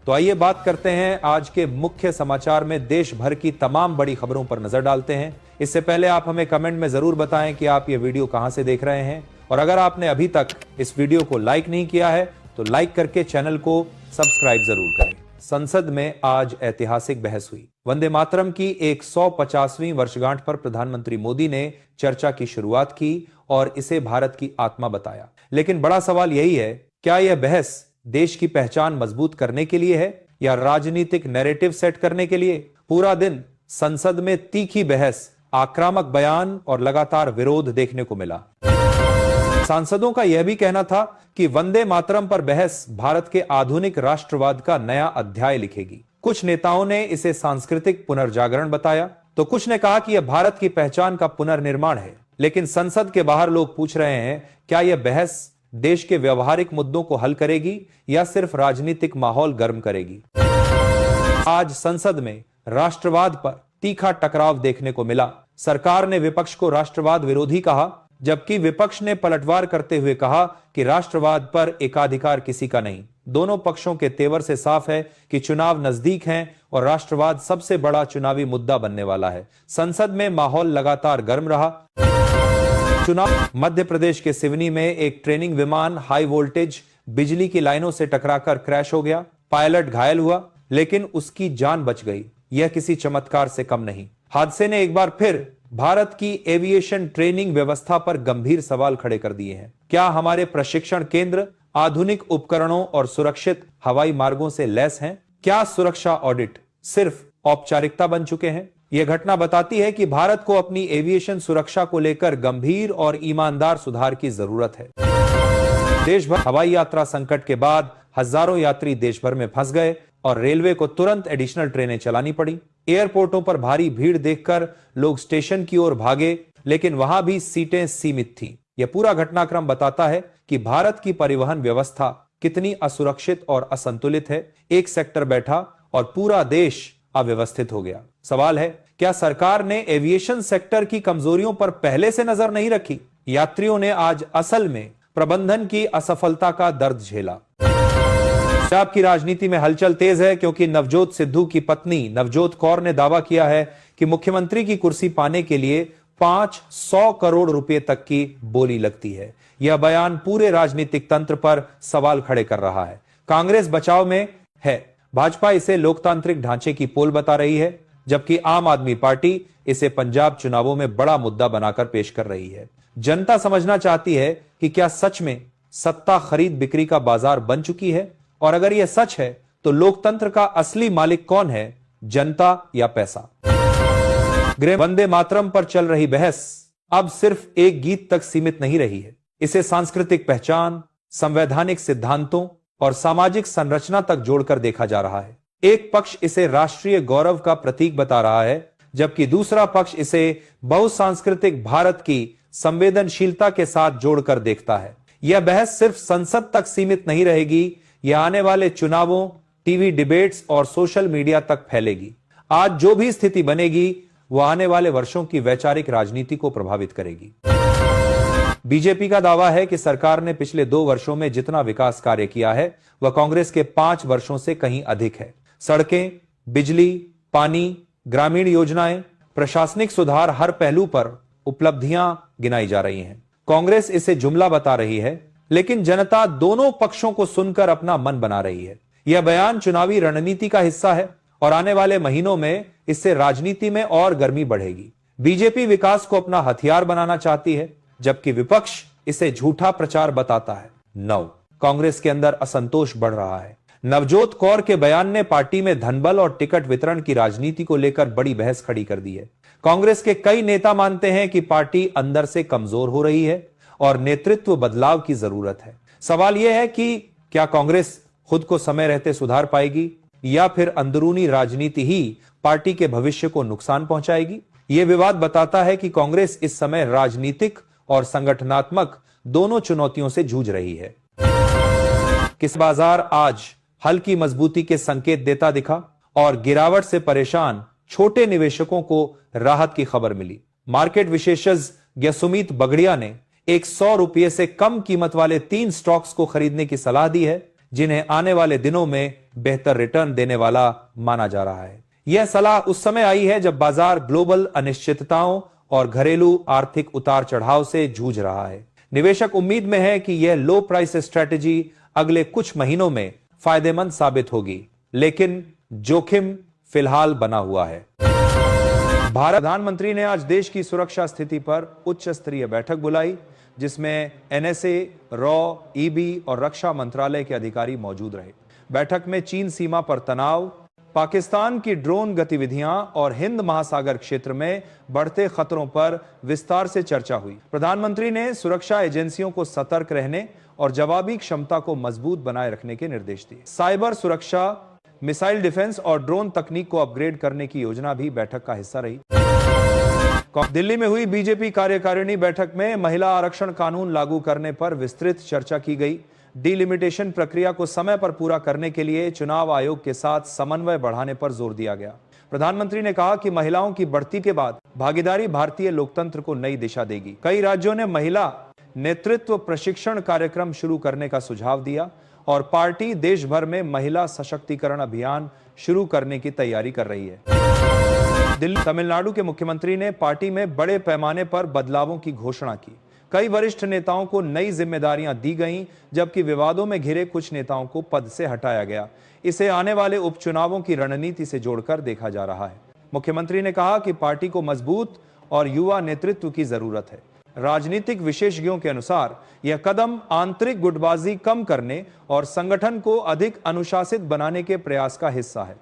तो आइए बात करते हैं आज के मुख्य समाचार में देश भर की तमाम बड़ी खबरों पर नजर डालते हैं। इससे पहले आप हमें कमेंट में जरूर बताएं कि आप ये वीडियो कहां से देख रहे हैं, और अगर आपने अभी तक इस वीडियो को लाइक नहीं किया है तो लाइक करके चैनल को सब्सक्राइब जरूर करें। संसद में आज ऐतिहासिक बहस हुई। वंदे मातरम की 150वीं वर्षगांठ पर प्रधानमंत्री मोदी ने चर्चा की शुरुआत की और इसे भारत की आत्मा बताया। लेकिन बड़ा सवाल यही है, क्या यह बहस देश की पहचान मजबूत करने के लिए है या राजनीतिक नैरेटिव सेट करने के लिए? पूरा दिन संसद में तीखी बहस, आक्रामक बयान और लगातार विरोध देखने को मिला। सांसदों का यह भी कहना था कि वंदे मातरम पर बहस भारत के आधुनिक राष्ट्रवाद का नया अध्याय लिखेगी। कुछ नेताओं ने इसे सांस्कृतिक पुनर्जागरण बताया तो कुछ ने कहा कि यह भारत की पहचान का पुनर्निर्माण है। लेकिन संसद के बाहर लोग पूछ रहे हैं, क्या यह बहस देश के व्यवहारिक मुद्दों को हल करेगी या सिर्फ राजनीतिक माहौल गर्म करेगी? आज संसद में राष्ट्रवाद पर तीखा टकराव देखने को मिला। सरकार ने विपक्ष को राष्ट्रवाद विरोधी कहा, जबकि विपक्ष ने पलटवार करते हुए कहा कि राष्ट्रवाद पर एकाधिकार किसी का नहीं। दोनों पक्षों के तेवर से साफ है कि चुनाव नजदीक हैं और राष्ट्रवाद सबसे बड़ा चुनावी मुद्दा बनने वाला है। संसद में माहौल लगातार गर्म रहा। चुनाव मध्य प्रदेश के सिवनी में एक ट्रेनिंग विमान हाई वोल्टेज बिजली की लाइनों से टकराकर क्रैश हो गया। पायलट घायल हुआ, लेकिन उसकी जान बच गई। यह किसी चमत्कार से कम नहीं। हादसे ने एक बार फिर भारत की एविएशन ट्रेनिंग व्यवस्था पर गंभीर सवाल खड़े कर दिए हैं। क्या हमारे प्रशिक्षण केंद्र आधुनिक उपकरणों और सुरक्षित हवाई मार्गों से लैस हैं? क्या सुरक्षा ऑडिट सिर्फ औपचारिकता बन चुके हैं? यह घटना बताती है कि भारत को अपनी एविएशन सुरक्षा को लेकर गंभीर और ईमानदार सुधार की जरूरत है। देश भर हवाई यात्रा संकट के बाद हजारों यात्री देश भर में फंस गए और रेलवे को तुरंत एडिशनल ट्रेनें चलानी पड़ी। एयरपोर्टों पर भारी भीड़ देखकर लोग स्टेशन की ओर भागे, लेकिन वहां भी सीटें सीमित थीं। यह पूरा घटनाक्रम बताता है कि भारत की परिवहन व्यवस्था कितनी असुरक्षित और असंतुलित है। एक सेक्टर बैठा और पूरा देश अव्यवस्थित हो गया। सवाल है, क्या सरकार ने एविएशन सेक्टर की कमजोरियों पर पहले से नजर नहीं रखी? यात्रियों ने आज असल में प्रबंधन की असफलता का दर्द झेला। पंजाब की राजनीति में हलचल तेज है, क्योंकि नवजोत सिद्धू की पत्नी नवजोत कौर ने दावा किया है कि मुख्यमंत्री की कुर्सी पाने के लिए 500 करोड़ रुपए तक की बोली लगती है। यह बयान पूरे राजनीतिक तंत्र पर सवाल खड़े कर रहा है। कांग्रेस बचाव में है, भाजपा इसे लोकतांत्रिक ढांचे की पोल बता रही है, जबकि आम आदमी पार्टी इसे पंजाब चुनावों में बड़ा मुद्दा बनाकर पेश कर रही है। जनता समझना चाहती है कि क्या सच में सत्ता खरीद बिक्री का बाजार बन चुकी है, और अगर यह सच है तो लोकतंत्र का असली मालिक कौन है, जनता या पैसा? वंदे मातरम पर चल रही बहस अब सिर्फ एक गीत तक सीमित नहीं रही है। इसे सांस्कृतिक पहचान, संवैधानिक सिद्धांतों और सामाजिक संरचना तक जोड़कर देखा जा रहा है। एक पक्ष इसे राष्ट्रीय गौरव का प्रतीक बता रहा है, जबकि दूसरा पक्ष इसे बहुसांस्कृतिक भारत की संवेदनशीलता के साथ जोड़कर देखता है। यह बहस सिर्फ संसद तक सीमित नहीं रहेगी, यह आने वाले चुनावों, टीवी डिबेट्स और सोशल मीडिया तक फैलेगी। आज जो भी स्थिति बनेगी वह आने वाले वर्षों की वैचारिक राजनीति को प्रभावित करेगी। बीजेपी का दावा है कि सरकार ने पिछले 2 वर्षों में जितना विकास कार्य किया है वह कांग्रेस के 5 वर्षों से कहीं अधिक है। सड़कें, बिजली, पानी, ग्रामीण योजनाएं, प्रशासनिक सुधार, हर पहलू पर उपलब्धियां गिनाई जा रही हैं। कांग्रेस इसे जुमला बता रही है, लेकिन जनता दोनों पक्षों को सुनकर अपना मन बना रही है। यह बयान चुनावी रणनीति का हिस्सा है और आने वाले महीनों में इससे राजनीति में और गर्मी बढ़ेगी। बीजेपी विकास को अपना हथियार बनाना चाहती है, जबकि विपक्ष इसे झूठा प्रचार बताता है। 9, कांग्रेस के अंदर असंतोष बढ़ रहा है। नवजोत कौर के बयान ने पार्टी में धनबल और टिकट वितरण की राजनीति को लेकर बड़ी बहस खड़ी कर दी है। कांग्रेस के कई नेता मानते हैं कि पार्टी अंदर से कमजोर हो रही है और नेतृत्व बदलाव की जरूरत है। सवाल यह है कि क्या कांग्रेस खुद को समय रहते सुधार पाएगी या फिर अंदरूनी राजनीति ही पार्टी के भविष्य को नुकसान पहुंचाएगी? यह विवाद बताता है कि कांग्रेस इस समय राजनीतिक और संगठनात्मक दोनों चुनौतियों से जूझ रही है। किस बाजार आज हल्की मजबूती के संकेत देता दिखा और गिरावट से परेशान छोटे निवेशकों को राहत की खबर मिली। मार्केट विशेषज्ञ सुमित बगड़िया ने 100 रुपये से कम कीमत वाले 3 स्टॉक्स को खरीदने की सलाह दी है, जिन्हें आने वाले दिनों में बेहतर रिटर्न देने वाला माना जा रहा है। यह सलाह उस समय आई है जब बाजार ग्लोबल अनिश्चितताओं और घरेलू आर्थिक उतार चढ़ाव से जूझ रहा है। निवेशक उम्मीद में है कि यह लो प्राइस स्ट्रेटेजी अगले कुछ महीनों में फायदेमंद साबित होगी, लेकिन जोखिम फिलहाल बना हुआ है। भारत प्रधानमंत्री ने आज देश की सुरक्षा स्थिति पर उच्च स्तरीय बैठक बुलाई, जिसमें एनएसए, रॉ, ईबी और रक्षा मंत्रालय के अधिकारी मौजूद रहे। बैठक में चीन सीमा पर तनाव, पाकिस्तान की ड्रोन गतिविधियां और हिंद महासागर क्षेत्र में बढ़ते खतरों पर विस्तार से चर्चा हुई। प्रधानमंत्री ने सुरक्षा एजेंसियों को सतर्क रहने और जवाबी क्षमता को मजबूत बनाए रखने के निर्देश दिए। साइबर सुरक्षा, मिसाइल डिफेंस और ड्रोन तकनीक को अपग्रेड करने की योजना भी बैठक का हिस्सा रही। दिल्ली में हुई बीजेपी कार्यकारिणी बैठक में महिला आरक्षण कानून लागू करने पर विस्तृत चर्चा की गई। डिलिमिटेशन प्रक्रिया को समय पर पूरा करने के लिए चुनाव आयोग के साथ समन्वय बढ़ाने पर जोर दिया गया। प्रधानमंत्री ने कहा कि महिलाओं की बढ़ती के बाद भागीदारी भारतीय लोकतंत्र को नई दिशा देगी। कई राज्यों ने महिला नेतृत्व प्रशिक्षण कार्यक्रम शुरू करने का सुझाव दिया और पार्टी देश भर में महिला सशक्तिकरण अभियान शुरू करने की तैयारी कर रही है। दिल्ली तमिलनाडु के मुख्यमंत्री ने पार्टी में बड़े पैमाने पर बदलावों की घोषणा की। कई वरिष्ठ नेताओं को नई जिम्मेदारियां दी गईं, जबकि विवादों में घिरे कुछ नेताओं को पद से हटाया गया। इसे आने वाले उपचुनावों की रणनीति से जोड़कर देखा जा रहा है। मुख्यमंत्री ने कहा कि पार्टी को मजबूत और युवा नेतृत्व की जरूरत है। राजनीतिक विशेषज्ञों के अनुसार यह कदम आंतरिक गुटबाजी कम करने और संगठन को अधिक अनुशासित बनाने के प्रयास का हिस्सा है।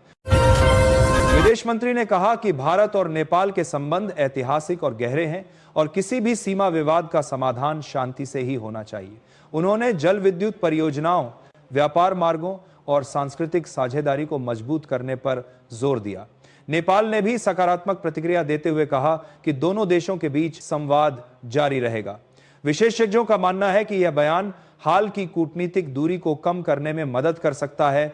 विदेश मंत्री ने कहा कि भारत और नेपाल के संबंध ऐतिहासिक और गहरे हैं और किसी भी सीमा विवाद का समाधान शांति से ही होना चाहिए। उन्होंने जल विद्युत परियोजनाओं, व्यापार मार्गों और सांस्कृतिक साझेदारी को मजबूत करने पर जोर दिया। नेपाल ने भी सकारात्मक प्रतिक्रिया देते हुए कहा कि दोनों देशों के बीच संवाद जारी रहेगा। विशेषज्ञों का मानना है कि यह बयान हाल की कूटनीतिक दूरी को कम करने में मदद कर सकता है।